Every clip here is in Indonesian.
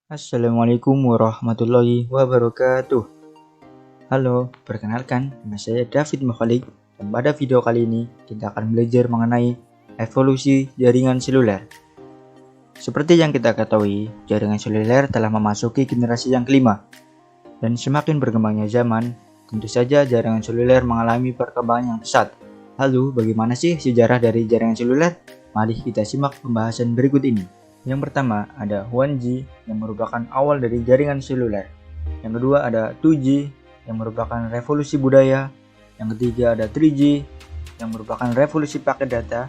Assalamualaikum warahmatullahi wabarakatuh. Halo, perkenalkan, nama saya David Mukhalik dan pada video kali ini kita akan belajar mengenai evolusi jaringan seluler. Seperti yang kita ketahui, jaringan seluler telah memasuki generasi yang kelima dan semakin berkembangnya zaman, tentu saja jaringan seluler mengalami perkembangan yang pesat. Lalu, bagaimana sih sejarah dari jaringan seluler? Mari kita simak pembahasan berikut ini. Yang pertama ada 1G yang merupakan awal dari jaringan seluler. Yang kedua ada 2G yang merupakan revolusi budaya. Yang ketiga ada 3G yang merupakan revolusi paket data.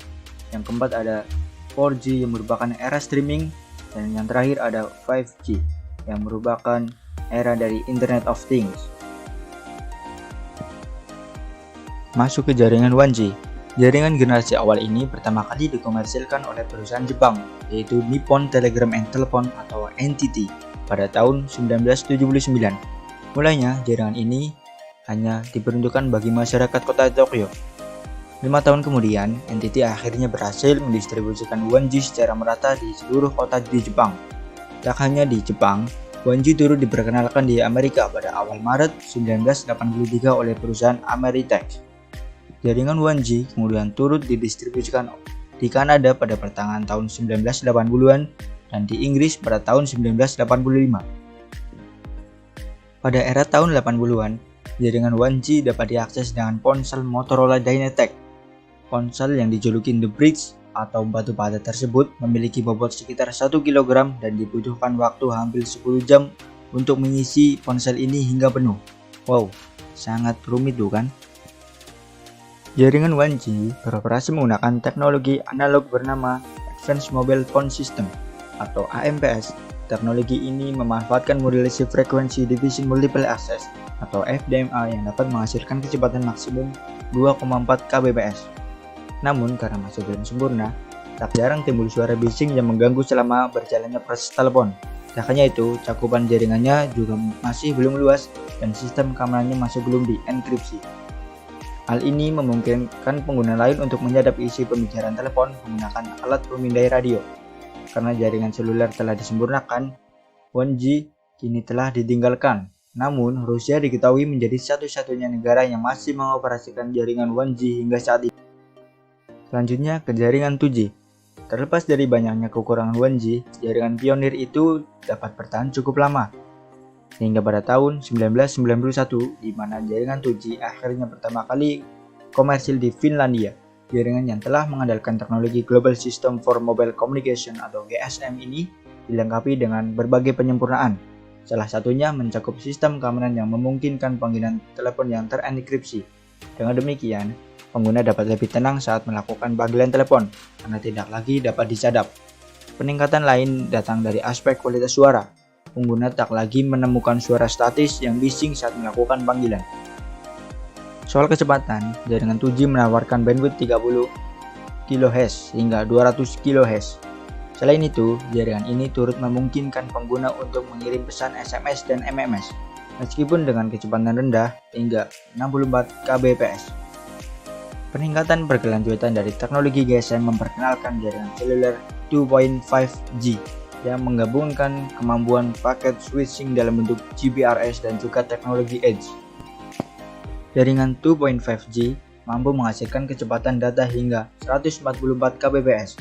Yang keempat ada 4G yang merupakan era streaming. Dan yang terakhir ada 5G yang merupakan era dari Internet of Things. Masuk ke jaringan 1G. Jaringan generasi awal ini pertama kali dikomersilkan oleh perusahaan Jepang, yaitu Nippon Telegram and Telephone atau NTT pada tahun 1979. Mulanya, jaringan ini hanya diperuntukkan bagi masyarakat kota Tokyo. 5 tahun kemudian, NTT akhirnya berhasil mendistribusikan 1G secara merata di seluruh kota di Jepang. Tak hanya di Jepang, 1G turut diperkenalkan di Amerika pada awal Maret 1983 oleh perusahaan Ameritex. Jaringan 1G kemudian turut didistribusikan di Kanada pada pertengahan tahun 1980-an dan di Inggris pada tahun 1985. Pada era tahun 80-an, jaringan 1G dapat diakses dengan ponsel Motorola Dynatec. Ponsel yang dijuluki The Bridge atau batu bata tersebut memiliki bobot sekitar 1 kg dan dibutuhkan waktu hampir 10 jam untuk mengisi ponsel ini hingga penuh. Wow, sangat rumit tuh kan? Jaringan 1G beroperasi menggunakan teknologi analog bernama Advanced Mobile Phone System atau AMPS. Teknologi ini memanfaatkan modulasi frekuensi division multiple access atau FDMA yang dapat menghasilkan kecepatan maksimum 2,4 kbps. Namun karena masih belum sempurna, tak jarang timbul suara bising yang mengganggu selama berjalannya proses telepon. Tak hanya itu, cakupan jaringannya juga masih belum luas dan sistem keamanannya masih belum dienkripsi. Hal ini memungkinkan pengguna lain untuk menyadap isi pembicaraan telepon menggunakan alat pemindai radio. Karena jaringan seluler telah disempurnakan, 1G kini telah ditinggalkan. Namun, Rusia diketahui menjadi satu-satunya negara yang masih mengoperasikan jaringan 1G hingga saat ini. Selanjutnya ke jaringan 2G. Terlepas dari banyaknya kekurangan 1G, jaringan pionir itu dapat bertahan cukup lama. Hingga pada tahun 1991, di mana jaringan 2G akhirnya pertama kali komersil di Finlandia. Jaringan yang telah mengandalkan teknologi Global System for Mobile Communication atau GSM ini dilengkapi dengan berbagai penyempurnaan. Salah satunya mencakup sistem keamanan yang memungkinkan panggilan telepon yang terenkripsi. Dengan demikian, pengguna dapat lebih tenang saat melakukan panggilan telepon karena tidak lagi dapat disadap. Peningkatan lain datang dari aspek kualitas suara. Pengguna tak lagi menemukan suara statis yang bising saat melakukan panggilan. Soal kecepatan, jaringan 2G menawarkan bandwidth 30 kHz hingga 200 kHz. Selain itu, jaringan ini turut memungkinkan pengguna untuk mengirim pesan SMS dan MMS, meskipun dengan kecepatan rendah hingga 64 kbps. Peningkatan berkelanjutan dari teknologi GSM memperkenalkan jaringan seluler 2.5G. yang menggabungkan kemampuan paket switching dalam bentuk GPRS dan juga teknologi Edge. Jaringan 2.5G mampu menghasilkan kecepatan data hingga 144 kbps,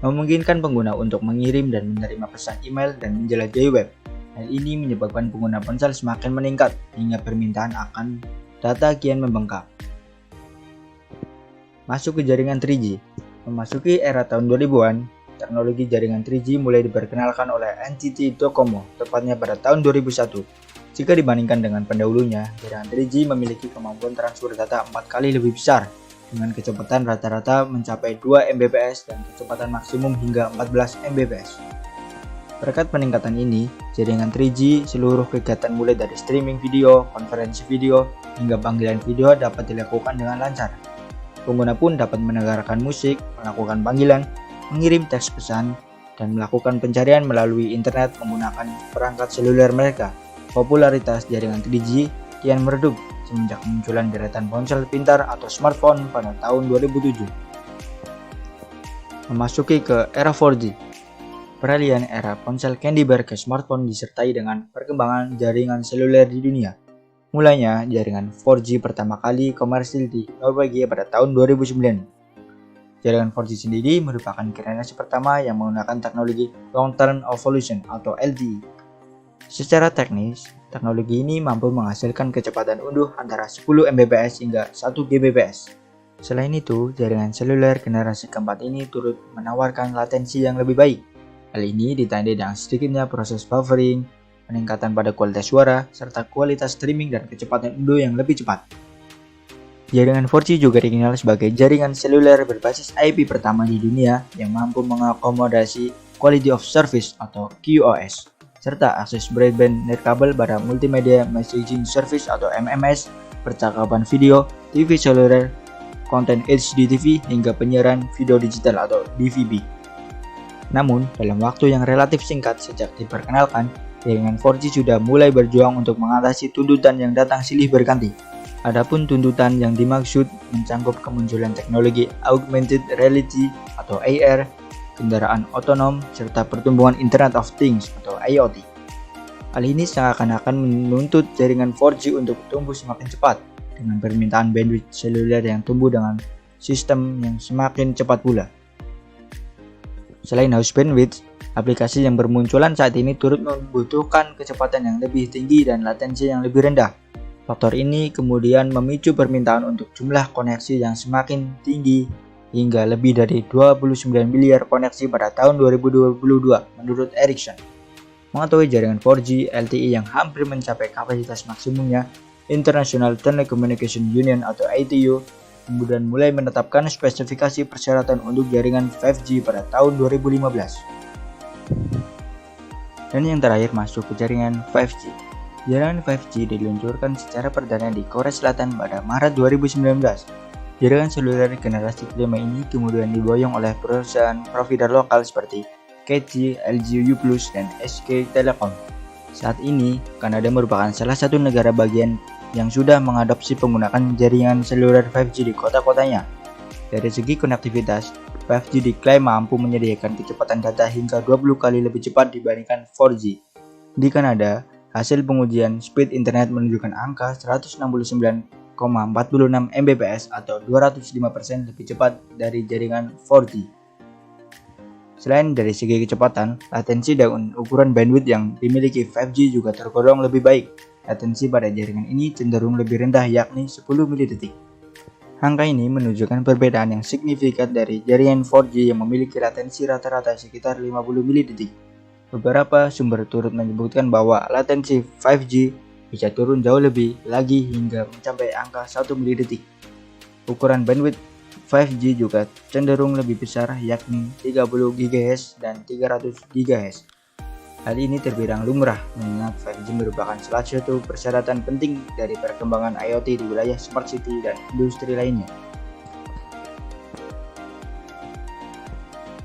memungkinkan pengguna untuk mengirim dan menerima pesan email dan menjelajahi web. Hal ini menyebabkan pengguna ponsel semakin meningkat hingga permintaan akan data kian membengkak. Masuk ke jaringan 3G. Memasuki era tahun 2000-an, teknologi jaringan 3G mulai diperkenalkan oleh NTT Docomo, tepatnya pada tahun 2001. Jika dibandingkan dengan pendahulunya, jaringan 3G memiliki kemampuan transfer data 4 kali lebih besar, dengan kecepatan rata-rata mencapai 2 Mbps dan kecepatan maksimum hingga 14 Mbps. Berkat peningkatan ini, jaringan 3G seluruh kegiatan mulai dari streaming video, konferensi video, hingga panggilan video dapat dilakukan dengan lancar. Pengguna pun dapat mendengarkan musik, melakukan panggilan, mengirim teks pesan, dan melakukan pencarian melalui internet menggunakan perangkat seluler mereka. Popularitas jaringan 3G kian meredup semenjak kemunculan deretan ponsel pintar atau smartphone pada tahun 2007. Memasuki ke era 4G. Peralihan era ponsel Candy Bar ke smartphone disertai dengan perkembangan jaringan seluler di dunia. Mulanya jaringan 4G pertama kali komersil di Norwegia pada tahun 2009. Jaringan 4G sendiri merupakan generasi pertama yang menggunakan teknologi Long Term Evolution atau LTE. Secara teknis, teknologi ini mampu menghasilkan kecepatan unduh antara 10 Mbps hingga 1 Gbps. Selain itu, jaringan seluler generasi keempat ini turut menawarkan latensi yang lebih baik. Hal ini ditandai dengan sedikitnya proses buffering, peningkatan pada kualitas suara, serta kualitas streaming dan kecepatan unduh yang lebih cepat. Jaringan 4G juga dikenal sebagai jaringan seluler berbasis IP pertama di dunia yang mampu mengakomodasi Quality of Service atau QoS, serta akses broadband nirkabel pada Multimedia Messaging Service atau MMS, percakapan video, TV seluler, konten HDTV, hingga penyiaran video digital atau DVB. Namun, dalam waktu yang relatif singkat sejak diperkenalkan, jaringan 4G sudah mulai berjuang untuk mengatasi tuntutan yang datang silih berganti. Adapun tuntutan yang dimaksud mencangkup kemunculan teknologi Augmented Reality atau AR, kendaraan otonom, serta pertumbuhan Internet of Things atau IoT. Hal ini seakan-akan menuntut jaringan 4G untuk tumbuh semakin cepat, dengan permintaan bandwidth seluler yang tumbuh dengan sistem yang semakin cepat pula. Selain haus bandwidth, aplikasi yang bermunculan saat ini turut membutuhkan kecepatan yang lebih tinggi dan latensi yang lebih rendah. Faktor ini kemudian memicu permintaan untuk jumlah koneksi yang semakin tinggi hingga lebih dari 29 miliar koneksi pada tahun 2022 menurut Ericsson. Mengetahui jaringan 4G LTE yang hampir mencapai kapasitas maksimumnya, International Telecommunication Union atau ITU kemudian mulai menetapkan spesifikasi persyaratan untuk jaringan 5G pada tahun 2015. Dan yang terakhir masuk ke jaringan 5G. Jaringan 5G diluncurkan secara perdana di Korea Selatan pada Maret 2019. Jaringan seluler generasi kelima ini kemudian diboyong oleh perusahaan provider lokal seperti KT, LG U+, dan SK Telecom. Saat ini, Kanada merupakan salah satu negara bagian yang sudah mengadopsi penggunaan jaringan seluler 5G di kota-kotanya. Dari segi konektivitas, 5G diklaim mampu menyediakan kecepatan data hingga 20 kali lebih cepat dibandingkan 4G. Di Kanada, hasil pengujian speed internet menunjukkan angka 169,46 Mbps atau 205% lebih cepat dari jaringan 4G. Selain dari segi kecepatan, latensi dan ukuran bandwidth yang dimiliki 5G juga tergolong lebih baik. Latensi pada jaringan ini cenderung lebih rendah yakni 10 mili-detik. Angka ini menunjukkan perbedaan yang signifikan dari jaringan 4G yang memiliki latensi rata-rata sekitar 50 mili-detik. Beberapa sumber turut menyebutkan bahwa latensi 5G bisa turun jauh lebih lagi hingga mencapai angka 1 mili-detik. Ukuran bandwidth 5G juga cenderung lebih besar yakni 30 GHz dan 300 GHz. Hal ini terbilang lumrah mengingat 5G merupakan salah satu persyaratan penting dari perkembangan IoT di wilayah smart city dan industri lainnya.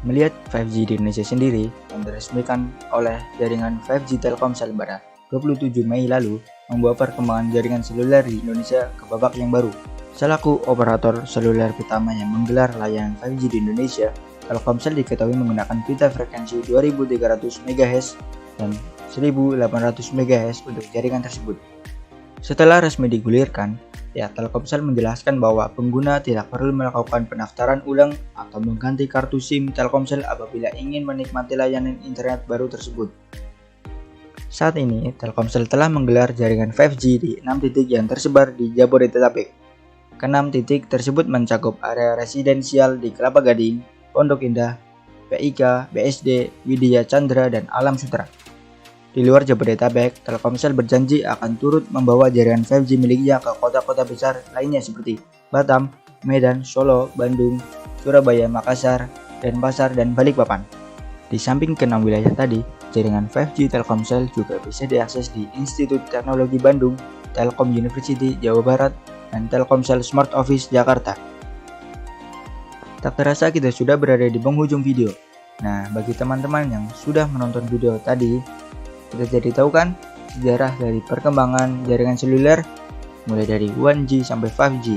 Melihat 5G di Indonesia sendiri yang diresmikan oleh jaringan 5G Telkomsel pada 27 Mei lalu membawa perkembangan jaringan seluler di Indonesia ke babak yang baru. Selaku operator seluler pertama yang menggelar layanan 5G di Indonesia, Telkomsel diketahui menggunakan pita frekuensi 2300 MHz dan 1800 MHz untuk jaringan tersebut. Setelah resmi digulirkan, pihak Telkomsel menjelaskan bahwa pengguna tidak perlu melakukan pendaftaran ulang atau mengganti kartu SIM Telkomsel apabila ingin menikmati layanan internet baru tersebut. Saat ini, Telkomsel telah menggelar jaringan 5G di 6 titik yang tersebar di Jabodetabek. Ke-6 titik tersebut mencakup area residensial di Kelapa Gading, Pondok Indah, PIK, BSD, Widya Chandra, dan Alam Sutera. Di luar Jabodetabek, Telkomsel berjanji akan turut membawa jaringan 5G miliknya ke kota-kota besar lainnya seperti Batam, Medan, Solo, Bandung, Surabaya, Makassar, Denpasar, dan Balikpapan. Di samping ke-6 wilayah tadi, jaringan 5G Telkomsel juga bisa diakses di Institut Teknologi Bandung, Telkom University Jawa Barat, dan Telkomsel Smart Office Jakarta. Tak terasa kita sudah berada di penghujung video. Nah, bagi teman-teman yang sudah menonton video tadi, kita jadi tahu kan sejarah dari perkembangan jaringan seluler mulai dari 1G sampai 5G.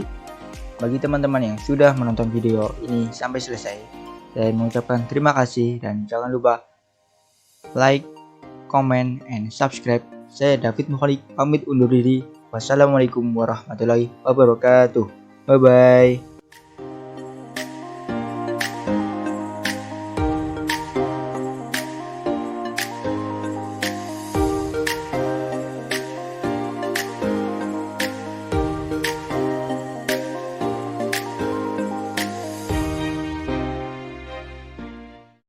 Bagi teman-teman yang sudah menonton video ini sampai selesai, saya mengucapkan terima kasih dan jangan lupa like, comment, and subscribe. Saya David Mukhalik pamit undur diri. Wassalamualaikum warahmatullahi wabarakatuh. Bye bye.